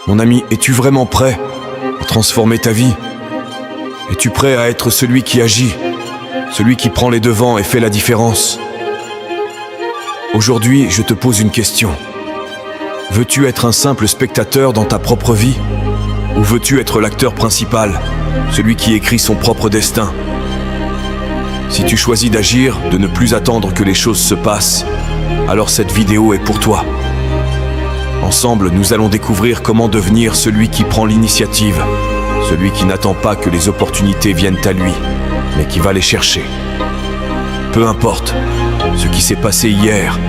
Mon ami, es-tu vraiment prêt à transformer ta vie? Es-tu prêt à être celui qui agit, celui qui prend les devants et fait la différence? Aujourd'hui, je te pose une question. Veux-tu être un simple spectateur dans ta propre vie? Ou veux-tu être l'acteur principal, celui qui écrit son propre destin? Si tu choisis d'agir, de ne plus attendre que les choses se passent, alors cette vidéo est pour toi. Ensemble, nous allons découvrir comment devenir celui qui prend l'initiative, celui qui n'attend pas que les opportunités viennent à lui, mais qui va les chercher. Peu importe ce qui s'est passé hier,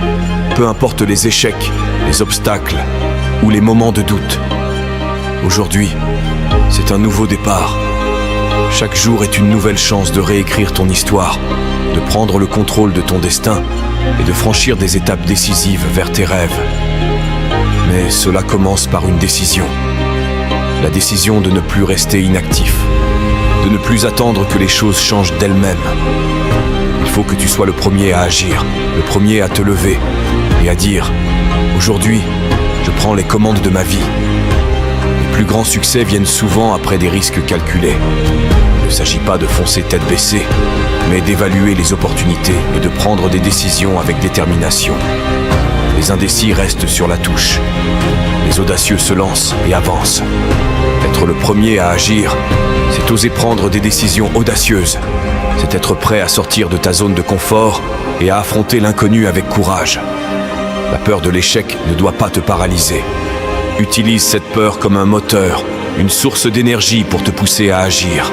peu importe les échecs, les obstacles ou les moments de doute. Aujourd'hui, c'est un nouveau départ. Chaque jour est une nouvelle chance de réécrire ton histoire, de prendre le contrôle de ton destin et de franchir des étapes décisives vers tes rêves. Mais cela commence par une décision. La décision de ne plus rester inactif, de ne plus attendre que les choses changent d'elles-mêmes. Il faut que tu sois le premier à agir, le premier à te lever et à dire « Aujourd'hui, je prends les commandes de ma vie ». Les plus grands succès viennent souvent après des risques calculés. Il ne s'agit pas de foncer tête baissée, mais d'évaluer les opportunités et de prendre des décisions avec détermination. Les indécis restent sur la touche. Les audacieux se lancent et avancent. Être le premier à agir, c'est oser prendre des décisions audacieuses. C'est être prêt à sortir de ta zone de confort et à affronter l'inconnu avec courage. La peur de l'échec ne doit pas te paralyser. Utilise cette peur comme un moteur, une source d'énergie pour te pousser à agir.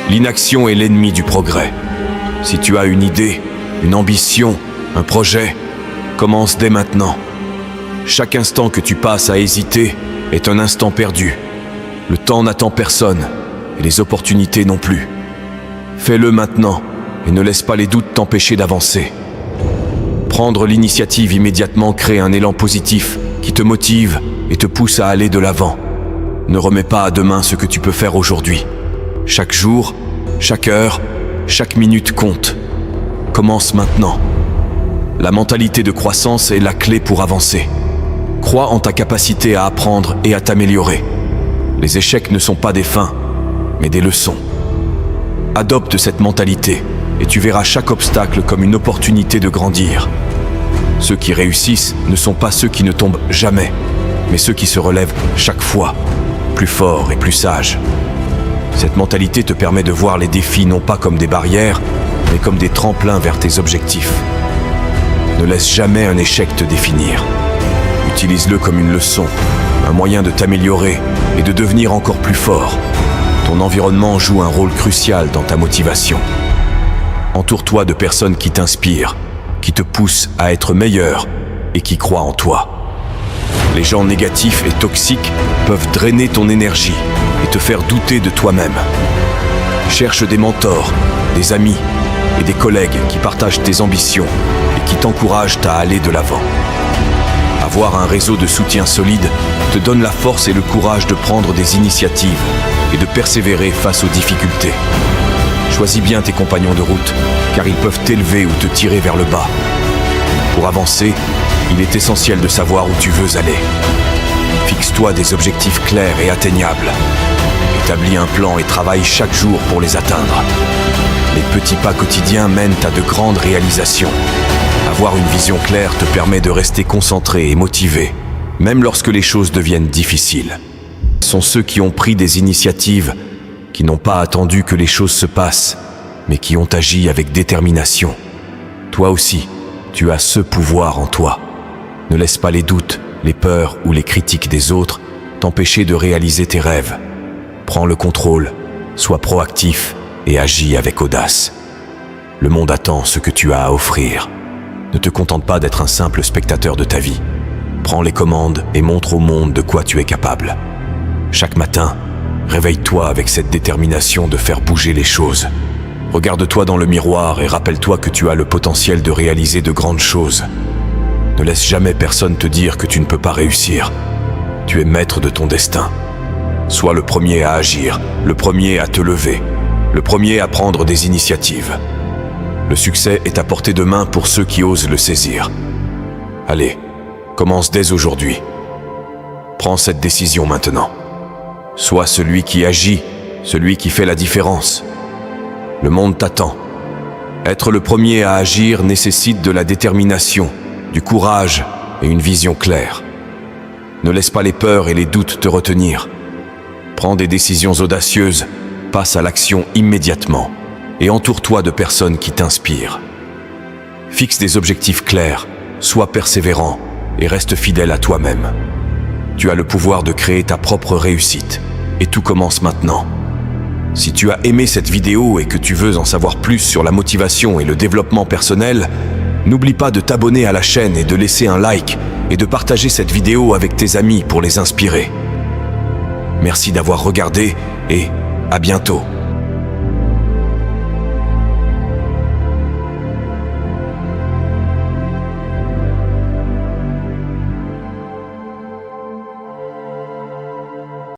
L'inaction est l'ennemi du progrès. Si tu as une idée, une ambition, un projet, commence dès maintenant. Chaque instant que tu passes à hésiter est un instant perdu. Le temps n'attend personne, et les opportunités non plus. Fais-le maintenant, et ne laisse pas les doutes t'empêcher d'avancer. Prendre l'initiative immédiatement crée un élan positif qui te motive et te pousse à aller de l'avant. Ne remets pas à demain ce que tu peux faire aujourd'hui. Chaque jour, chaque heure, chaque minute compte. Commence maintenant. La mentalité de croissance est la clé pour avancer. Crois en ta capacité à apprendre et à t'améliorer. Les échecs ne sont pas des fins, mais des leçons. Adopte cette mentalité et tu verras chaque obstacle comme une opportunité de grandir. Ceux qui réussissent ne sont pas ceux qui ne tombent jamais, mais ceux qui se relèvent chaque fois, plus forts et plus sages. Cette mentalité te permet de voir les défis non pas comme des barrières, mais comme des tremplins vers tes objectifs. Ne laisse jamais un échec te définir. Utilise-le comme une leçon, un moyen de t'améliorer et de devenir encore plus fort. Ton environnement joue un rôle crucial dans ta motivation. Entoure-toi de personnes qui t'inspirent, qui te poussent à être meilleur et qui croient en toi. Les gens négatifs et toxiques peuvent drainer ton énergie et te faire douter de toi-même. Cherche des mentors, des amis et des collègues qui partagent tes ambitions et qui t'encouragent à aller de l'avant. Avoir un réseau de soutien solide te donne la force et le courage de prendre des initiatives et de persévérer face aux difficultés. Choisis bien tes compagnons de route, car ils peuvent t'élever ou te tirer vers le bas. Pour avancer, il est essentiel de savoir où tu veux aller. Fixe-toi des objectifs clairs et atteignables. Établis un plan et travaille chaque jour pour les atteindre. Les petits pas quotidiens mènent à de grandes réalisations. Avoir une vision claire te permet de rester concentré et motivé, même lorsque les choses deviennent difficiles. Ce sont ceux qui ont pris des initiatives, qui n'ont pas attendu que les choses se passent, mais qui ont agi avec détermination. Toi aussi, tu as ce pouvoir en toi. Ne laisse pas les doutes, les peurs ou les critiques des autres t'empêcher de réaliser tes rêves. Prends le contrôle, sois proactif et agis avec audace. Le monde attend ce que tu as à offrir. Ne te contente pas d'être un simple spectateur de ta vie. Prends les commandes et montre au monde de quoi tu es capable. Chaque matin, réveille-toi avec cette détermination de faire bouger les choses. Regarde-toi dans le miroir et rappelle-toi que tu as le potentiel de réaliser de grandes choses. Ne laisse jamais personne te dire que tu ne peux pas réussir. Tu es maître de ton destin. Sois le premier à agir, le premier à te lever, le premier à prendre des initiatives. Le succès est à portée de main pour ceux qui osent le saisir. Allez, commence dès aujourd'hui. Prends cette décision maintenant. Sois celui qui agit, celui qui fait la différence. Le monde t'attend. Être le premier à agir nécessite de la détermination, du courage et une vision claire. Ne laisse pas les peurs et les doutes te retenir. Prends des décisions audacieuses, passe à l'action immédiatement et entoure-toi de personnes qui t'inspirent. Fixe des objectifs clairs, sois persévérant et reste fidèle à toi-même. Tu as le pouvoir de créer ta propre réussite et tout commence maintenant. Si tu as aimé cette vidéo et que tu veux en savoir plus sur la motivation et le développement personnel, n'oublie pas de t'abonner à la chaîne et de laisser un like et de partager cette vidéo avec tes amis pour les inspirer. Merci d'avoir regardé et à bientôt.